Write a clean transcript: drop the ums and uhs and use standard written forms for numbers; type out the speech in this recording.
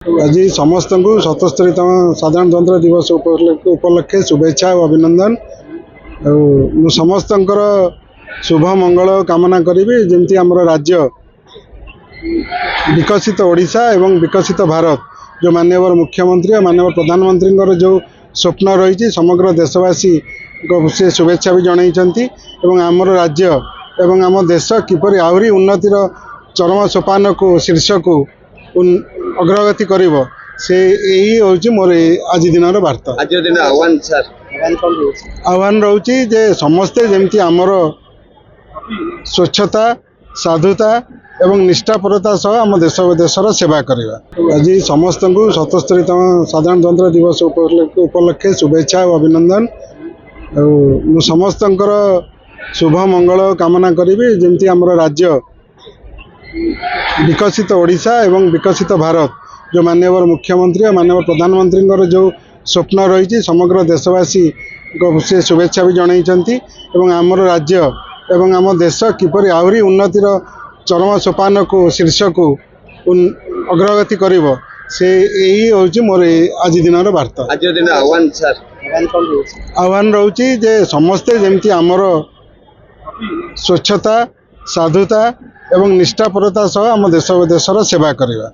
आज समस्त को 77तम साधारणतंत्र दिवस उपलक्षे शुभेच्छा और अभिनंदन। मु समस्त शुभ मंगल कामना करी जमती आमर राज्य विकसित ओडिशा एवं विकसित भारत जो माननीय मुख्यमंत्री और माननीय प्रधानमंत्री जो स्वप्न रही समग्र देशवासी से शुभेच्छा भी जनई आमर राज्य एवं आम देश किपर आहरी उन्नतिर चरम सोपान को शीर्ष को अग्रगति करिब से यही हूँ मोर आज दिन वार्ता। आज दिन आह्वान सर आह्वान रोचे जे समस्ते जमती आमर स्वच्छता साधुता एवं निष्ठापरता सह आम देशर सेवा करवा। आज समस्त को 77तम साधारणतंत्र दिवस उपलक्षे शुभेच्छा और अभिनंदन। मु समस्त शुभ मंगल कामना करी जमती आमर राज्य विकसित ओडिशा एवं विकसित भारत जो माननीय मुख्यमंत्री और माननीय प्रधानमंत्री जो स्वप्न रही समग्र देशवासी से शुभेच्छा भी जनई आमर राज्य एवं आम देश किपर आहरी उन्नतिर चरम सोपान को शीर्ष को अग्रगति करिब से यही हूँ मोर आज दिन वार्ता। आज दिन आह्वान सर आह्वान रोचे जे समस्ते जमती आमर स्वच्छता साधुता एवं निष्ठापरता सह आम देशर सेवा करवा।